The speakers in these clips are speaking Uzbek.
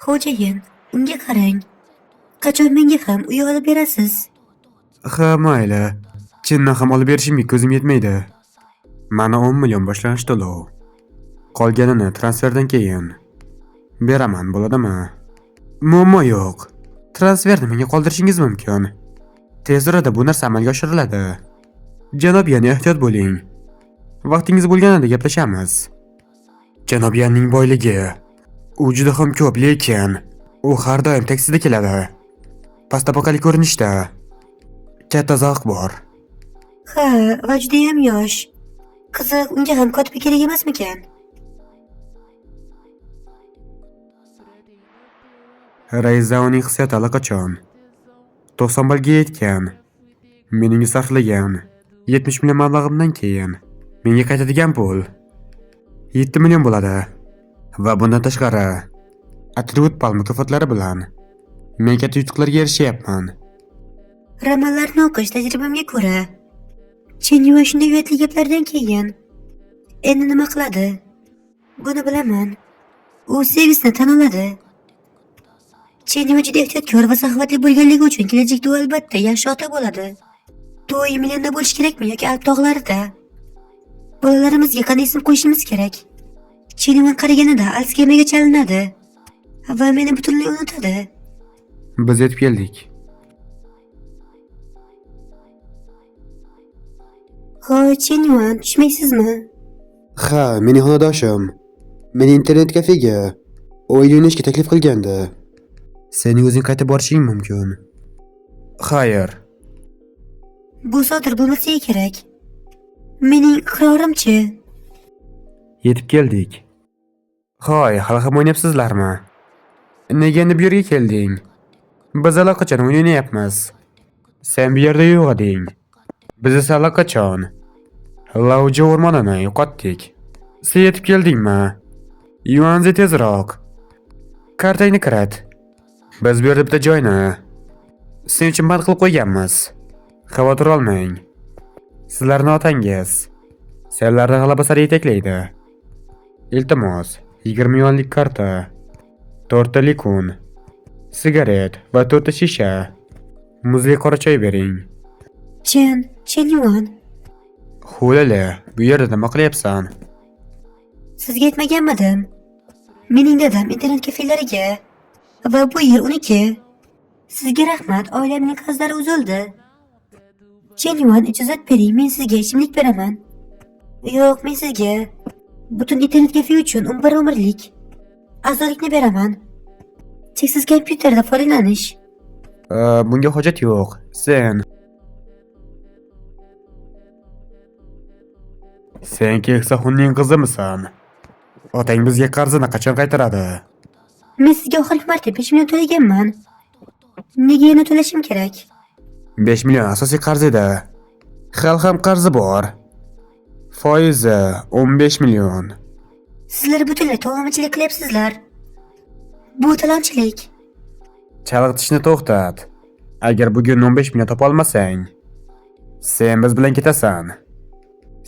Xo'jayin, unga qarang. Qachon menga ham uy olib berasiz? Ha, mayli. Chindan ham olib berishimga ko'zim yetmaydi. Mana 10 million boshlanish to'lov. Qolganini transferdan keyin beraman, bo'ladimi? Muammo yo'q. Transferni menga qoldirishingiz mumkin. Tez orada bu narsa amalga oshiriladi. Janob Yani ehtiyot bo'ling. Vaqtingiz bo'lganida gaplashamiz. Janob Yanning boyligi u juda ham ko'p, lekin u har doim taksida keladi. Pastapokali ko'rinishda. Katta zavq bor. Ha, va judayam yosh. Qiziq, unga ham kotiba kerak emasmikan? Raiza uning hissiyoti allaqachon 90 balga yetgan. Mening sarflagan 70 million mablag'imdan keyin menga qaytadigan pul 7 million bo'ladi. Va bundan tashqari atribut pal mukofotlari bilan men katta yutuqlarga erishyapman. Romanlarni o'qish tajribamga ko'ra, Chenyuan shunday uyatli gaplardan keyin endi nima qiladi? Buni bilaman. U sevgisini tan oladi. Chenyuan juda ehtiyotkor va saxovatli bo'lganligi uchun kelajakda u albatta yaxshi ota bo'ladi. To'y Milanda bo'lishi kerakmi yoki Alp tog'larida? Bolalarimizga qanday ism qo'yishimiz kerak? Chenyuan qariganida Alsgeymerga chalinadi va meni butunlay unutadi. Biz yetib keldik. Hoy, Chenyuan, tushmaysizmi? Ha, mening xonadoshim meni internet kafega o'yin o'ynashga taklif qilgandi. Sening o'zing qaytib borishing mumkin. Xayr. Bu sodir bo'lmasa kerak. Mening iqrorimchi? Yetib keldik. Hoy, hali ham o'ynayapsizlarmi? Nega endi bu yerga kelding? Biz allaqachon o'ynayapmiz. Sen bu yerda yo'q eding. Biz esa allaqachon Lauja o'rmonini yo'qotdik. Sen yetib keldingmi? Yuanzi tezroq. Kartangni kirit. Biz bu yerda bitta joyni sen uchun band qilib qo'yganmiz. Xavotir olmang. Sizlarning otangiz senlarni g'alaba sari yetaklaydi. Iltimos, 20 yuanlik karta, 4 ta likun, sigaret va 4 ta shisha muzli qora choy bering. Chenyuan, Hulali, bu yerda nima qilyapsan? sizga aytmaganmidim? Mening dadam internet kafelariga va bu yer uniki. Sizga rahmat, oilamning qarzlari uzildi. Chenyuan, ijozat bering, men sizga ichimlik beraman. Yo'q, men sizga butun internet kafe uchun 11 umrlik a'zolikni beraman. Cheksiz kompyuterda foydalanish. Bunga hojat yo'q. Sen keksa xunning qizimisan? Otang bizga qarzini qachon qaytaradi? Men sizga oxirgi marta 5 million to'laganman. Nega yana to'lashim kerak? 5 million asosiy qarz edi. Hali ham qarzi bor. Foizi 15 million. Sizlar butunlay to'g'ramachilik qilyapsizlar. Bu talonchilik. Chalg'itishni to'xtat. Agar bugun 15 million topa olmasang, sen biz bilan ketasan.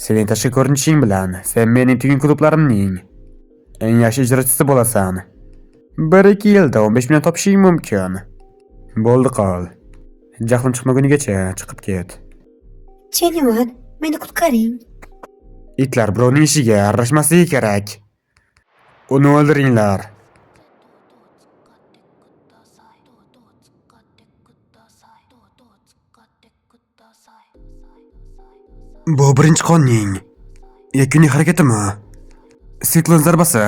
Sening tashqi ko'rinishing bilan sen mening tugun klublarimning eng yaxshi ijrochisi bo'lasan. 1-2 yilda 15 million topishing mumkin. Bo'ldi qol. Jahlim chiqmagunigacha chiqib ket. Chenyuan, meni qutqaring. Itlar birovning ishiga aralashmasligi kerak. Uni o'ldiringlar. Bu birinchi qonning yakuniy harakatimi? Siklon zarbasi.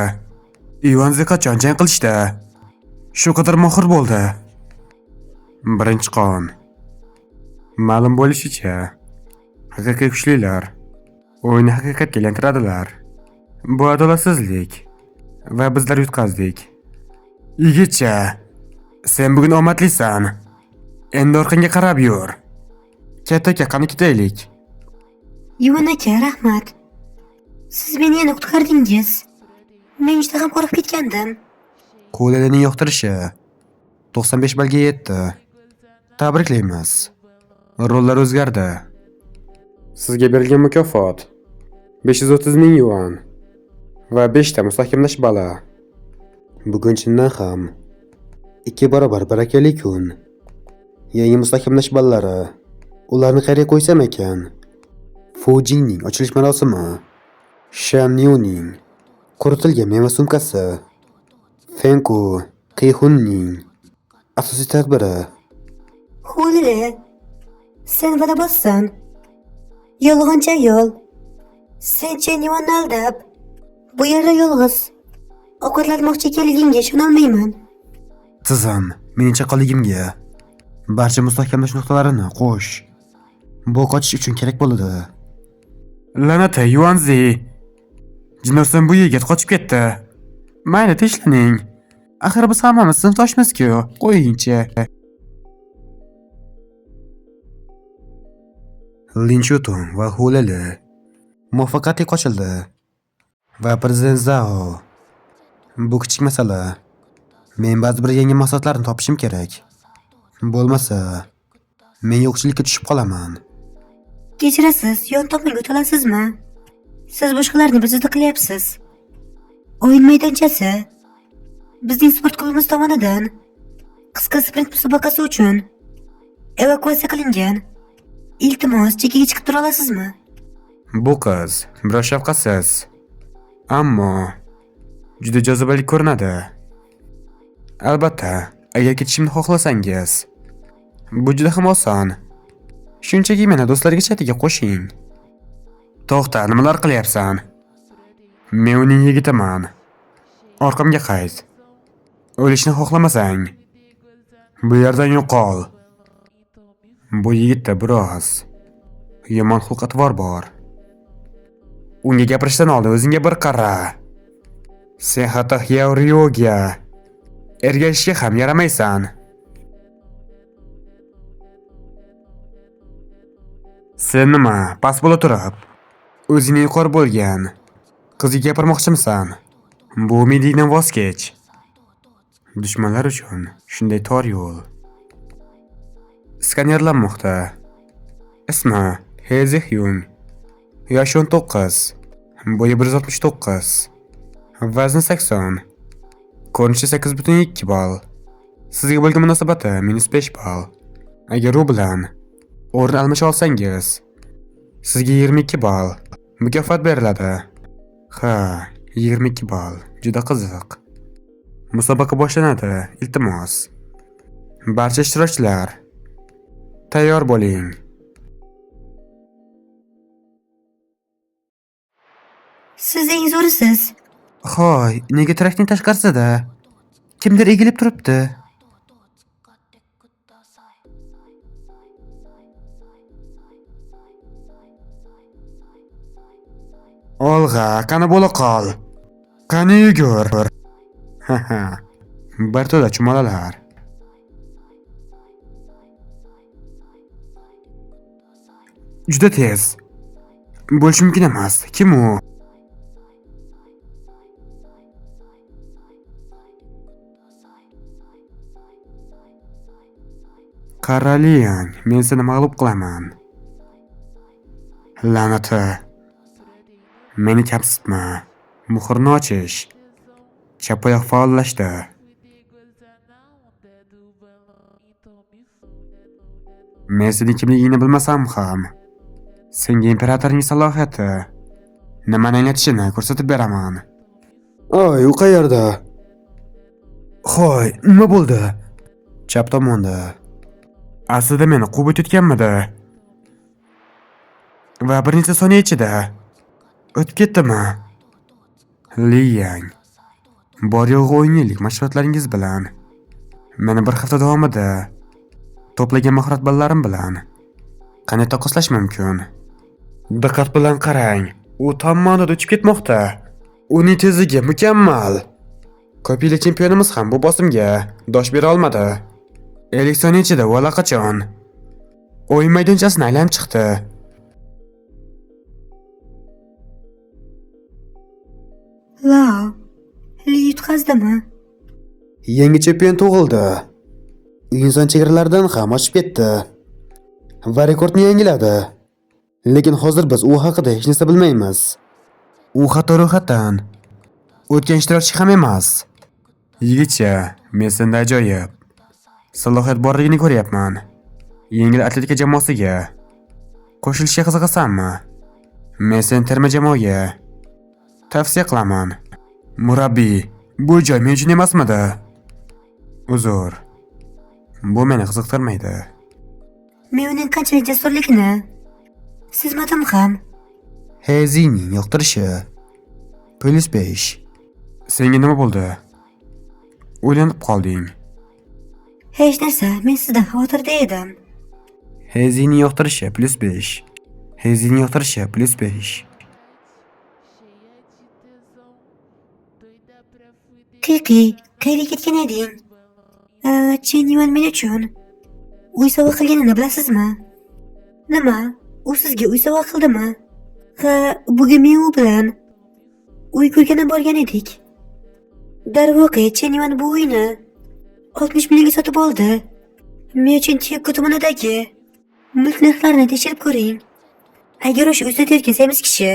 Yuanzi qachon jang qilishda shu qadar mohir bo'ldi. Birinchi qon. Ma'lum bo'lishicha, haqiqiy kuchlilar o'yinni haqiqatga aylantiradilar. Bu adolatsizlik va bizlar yutqazdik. Yigitcha, sen bugun omadlisan. Endi orqangga qarab yur. Katta qani ketaylik. Yuvan aka, rahmat. Siz meni yana qutqardingiz. Men juda ham qo'rqib ketgandim. Qo'lalining yoqtirishi 95 balga yetdi. Tabriklaymiz. Rollar o'zgardi. Sizga berilgan mukofot 530 ming yuan va 5 ta mustahkamlash bali. Bugun chindan ham 2 barobar barakali kun. Yangi mustahkamlash ballari. Ularni qayerga qo'ysam ekan? Fujingning ochilish marosimi. Shamnyuning quritilgan meva sumkasi. Fenku Qihunning asosiy tadbiri. Hulili, sen vada bossan. Yolg'onchi ayol. Sen Chenyuanni aldab, bu yerda yolg'iz ovqatlanmoqchi ekanligingga ishonolmayman. Tizim, mening chaqaligimga barcha mustahkamlash nuqtalarini qo'sh. Bu qochish uchun kerak bo'ladi. La'nat Yuanzi. Jinorsan bu yigit qochib ketdi. Mayli tishlaning. Axir biz hammamiz sinfdoshmiz-ku, qo'yingchi. Lin Chutong va Hulili muvaffaqiyatli qochildi. Va prezident Zhao. Bu kichik masala. Men ba'zi bir yangi mahsulotlarni topishim kerak. Bo'lmasa, men yo'qchilikka tushib qolaman. Kechirasiz, yon tomonga o'tolasizmi? Siz boshqalarni bezovta qilyapsiz. O'yin maydonchasi bizning sport klubimiz tomonidan qisqa sprint musobaqasi uchun evakuatsiya qilingan. Iltimos, chekkaga chiqib tura olasizmi? Bu qiz biroz shafqatsiz, ammo juda jozibali ko'rinadi. Albatta, agar ketishimni xohlasangiz, bu juda ham oson. Shunchaki meni do'stlarga chatiga qo'shing. To'xta, nimalar qilyapsan? Men uning yigitiman. Orqamga qayt. O'lishni xohlamasang, bu yerdan yo'qol. Bu yigitda biroz yomon xulq-atvor bor. Unga gapirishdan oldin o'zingga bir qara. Sen hatto Hyaoryoga ergashishga ham yaramaysan. Sen nima, past bo'la turib, o'zingni yuqori bo'lgan qizga gapirmoqchimisan? Bu umidingdan voz kech. Dushmanlar uchun shunday tor yo'l. Skanerlanmoqda. Ismi He Zihyun. Yoshi 19. Bo'yi 169. Vazni 80. Ko'rinishi 8.2 ball. Sizga bo'lgan munosabati -5 ball. Agar u bilan o'rin almasha olsangiz, sizga 22 ball mukofot beriladi. Ha, 22 ball. Juda qiziq. Musobaqa boshlanadi. Iltimos, barcha ishtirokchilar tayyor bo'ling. Siz eng zo'risiz. Xo'y, nega trakning tashqarisida kimdir egilib turibdi? Olg'a, qani bo'la qol. Qani yugur. Ha. Bir to'da chumolalar. Juda tez. Bo'lishi mumkin emas. Kim u? Qaraliyang, men seni mag'lub qilaman. La'nati. Meni kamsitma. Muhrni ochish. Chap oyoq faollashdi. Men sening kimligingni bilmasam ham, senga imperatorning salohiyati nimani anglatishini ko'rsatib beraman. Oy, u qayerda? Xo'y, nima bo'ldi? Chap tomonda. Aslida meni quvib o'tayotganmidi? Va bir necha soniya ichida o'tib ketdimi? Liyang, bor yo'g'i 10 yillik mashg'ulotlaringiz bilan meni bir hafta davomida to'plagan mahorat ballarim bilan qanday taqqoslash mumkin? Diqqat bilan qarang. U tomonda o'tib ketmoqda. Uning tezligi mukammal. Ko'p yillik chempionimiz ham bu bosimga dosh bera olmadi. 50 soniya ichida u allaqachon o'yin maydonchasini aylanib chiqdi. Wow, Li yutqazdimi? Yangi chempion tug'ildi. Inson chegaralaridan ham oshib ketdi va rekordni yangiladi. Lekin hozir biz u haqida hech narsa bilmaymiz. U hatto ro'yxatdan o'tgan ishtirokchi ham emas. Yigitcha Men senda ajoyib salohiyat borligini ko'ryapman. Yengil atletika jamoasiga qo'shilishga qiziqasanmi? Men seni terma jamoaga tavsiya qilaman. Murabbiy, bu joy men uchun emasmidi? Uzr. Bu meni qiziqtirmaydi. Men uning qanchalik jasurligini sezmadim ham. Hezining yoqtirishi. +5. Senga nima bo'ldi? O'ylanib qolding. Hech narsa, men sizdan xavotirda edim. Hezining yoqtirishi +5. Hezining yoqtirishi +5. Qiqi, qayerga ketgan eding? Chenyuan men uchun uy sovg'a qilganini bilasizmi? Nima? U sizga uy sovg'a qildimi? Ha, bugun men u bilan uy ko'rgani borgan edik. Darvoqe, Chenyuan bu uyni 60 millionga sotib oldi. Men uchun Tiyoko tumanidagi mulk narxlarini tekshirib ko'ring. Agar o'sha uyda yetkazamiz kishi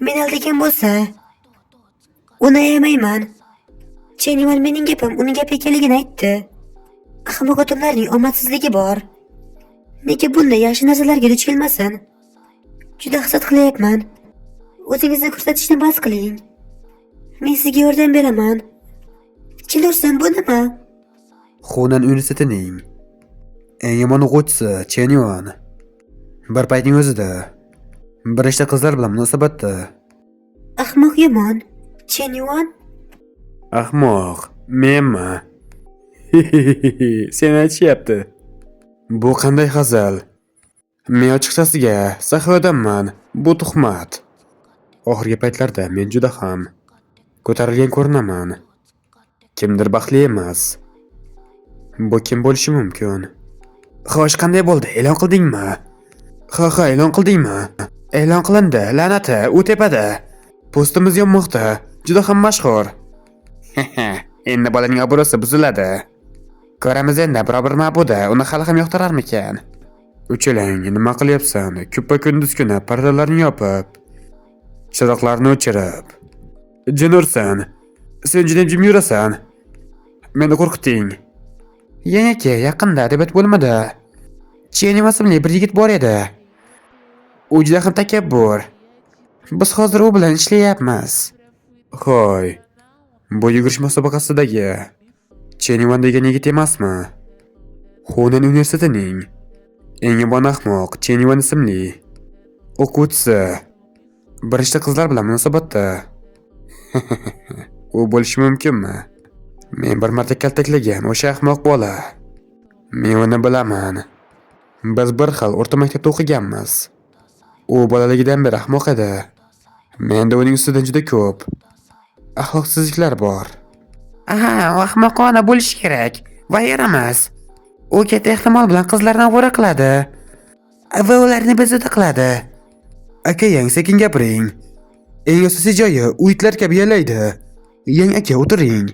men aldagan bo'lsa, uni ayamayman. Chenyuan mening gapim uning gapi ekanligini aytdi. Ahmoq odamlarning omadsizligi bor. Nega bunday yaxshi narsalarga duch kelmasin? Juda hasad qilyapman. O'zingizni ko'rsatishni bas qiling. Men sizga yordam beraman. Chelursan, bu nima? Xunan universitetining eng yomon o'quvchisi Chenyuan. Bir paytning o'zida bir nechta qizlar bilan munosabatda. Ahmoq yomon. Chenyuan? Ahmoq, menmi? Sen aytishyapti. Bu qanday hazil? Men ochiqchasiga saxiy odamman. Bu tuhmat. Oxirgi paytlarda men juda ham ko'tarilgan ko'rinaman. Kimdir baxtli emas. Bu kim bo'lishi mumkin? Xo'sh, qanday bo'ldi? E'lon qildingmi? Ha, e'lon qildingmi? E'lon qilindi, la'nati, u tepada. Postimiz yonmoqda. Juda ham mashhur. Endi bolaning obro'si buziladi. Ko'ramiz endi biror ma'buda uni hali ham yoqtirarmikan. Uchilang, nima qilyapsan? Kuppa kunduz kuni pardalarni yopib, chiroqlarni o'chirib. Jinursan. Sen jim yurasan. Meni qo'rqitding. Yangi yaqinda deb bo'lmadi. Chenyuan ismli bir yigit bor edi. U juda ham takabbur. Biz hozir u bilan ishlayapmiz. Xo'y, bu yugurish musobaqasidagi Chenyuan degan yigit emasmi? Xunan universitetining eng yomon ahmoq Chenyuan ismli o'quvchisi bir nechta qizlar bilan munosabatda. U bo'lishi mumkinmi? Men bir marta kaltaklagan o'sha ahmoq bola. Men uni bilaman. Biz bir xil o'rta maktabda o'qiganmiz. U bolaligidan beri ahmoq edi. Menda uning ustidan juda ko'p axloqsizliklar bor. Aha, u ahmoqona bo'lishi kerak. Va yaramas. U katta ehtimol bilan qizlarni ovora qiladi va ularni bezovta qiladi. Aka, yang sekin gapiring. Eng asosiy joyi u itlar kabi yalaydi. Yang aka, o'tiring.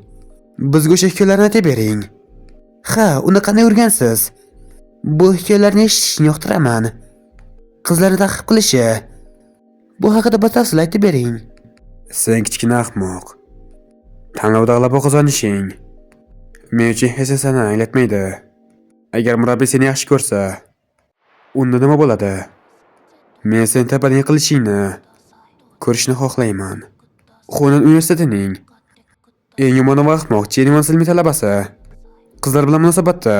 Bizga o'sha hikoyalarni aytib bering. Ha, uni qanday o'rgansiz? Bu hikoyalarni eshitishni yoqtiraman. Qizlarni ta'qib qilishi. Bu haqida batafsil aytib bering. Sen kichkina ahmoq. Tanlovda g'alaba qozonishing men uchun hech narsani anglatmaydi. Agar murabbiy seni yaxshi ko'rsa, unda nima bo'ladi? Men seni tabaning yiqilishingni ko'rishni xohlayman. Xunan universitetining eng yomon va ahmoq Chenyuan ismli talabasi. Qizlar bilan munosabatda.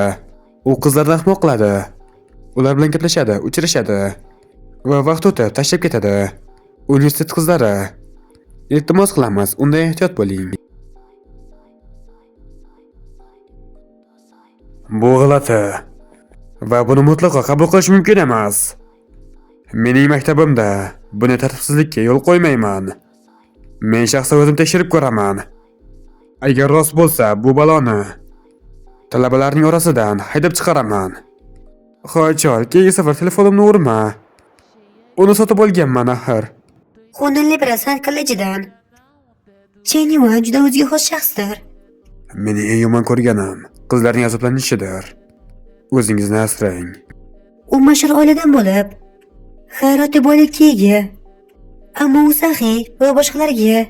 U qizlarni ahmoq qiladi. Ular bilan gaplashadi, uchrashadi va vaqt o'tib tashlab ketadi. Universitet qizlari. Iltimos qilamiz, undan ehtiyot bo'ling. Bu g'alati va buni mutlaqo qabul qilish mumkin emas. Mening maktabimda buni tartibsizlikka yo'l qo'ymayman. Men shaxsan o'zim tekshirib ko'raman. Agar rost bo'lsa, bu baloni talabalarning orasidan haydab chiqaraman. Xo'chol, keyingi safar telefonimni urma. Uni sotib olganman axir. Xunan Liberal kollejidan. Chenyuan juda o'ziga xos shaxsdir. Meni eng yomon ko'rganim qizlarning azoblanishidir. O'zingizni asrang. U mashhur oiladan bo'lib, hayotda boylikka ega. Ammo u saxiy va boshqalarga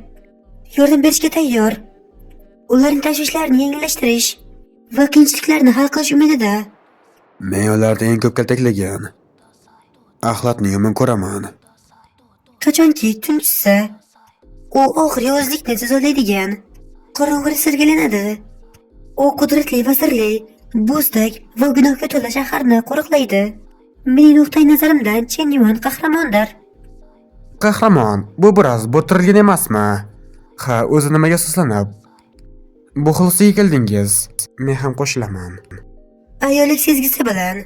yordam berishga tayyor. ularning tashvishlarini yengillashtirish va qiyinchiliklarni hal qilish umidida. Men ularni eng ko'p kaltaklagan. Axlatni yomon ko'raman. Qachonki tun tushsa, u oxir yovuzlikni jazolaydigan qorong'ida sirgalanadi. U qudratli va sirli, bo'zdak va gunohga to'la shaharni qo'riqlaydi. Mening nuqtai nazarimdan Chen Yuan qahramondir. Qahramon, bu biroz bo'tirilgan emasmi? Ha, o'zi nimaga asoslanib? Bu xulosga keldingiz. Men ham qo'shilaman. Ayollik sezgisi bilan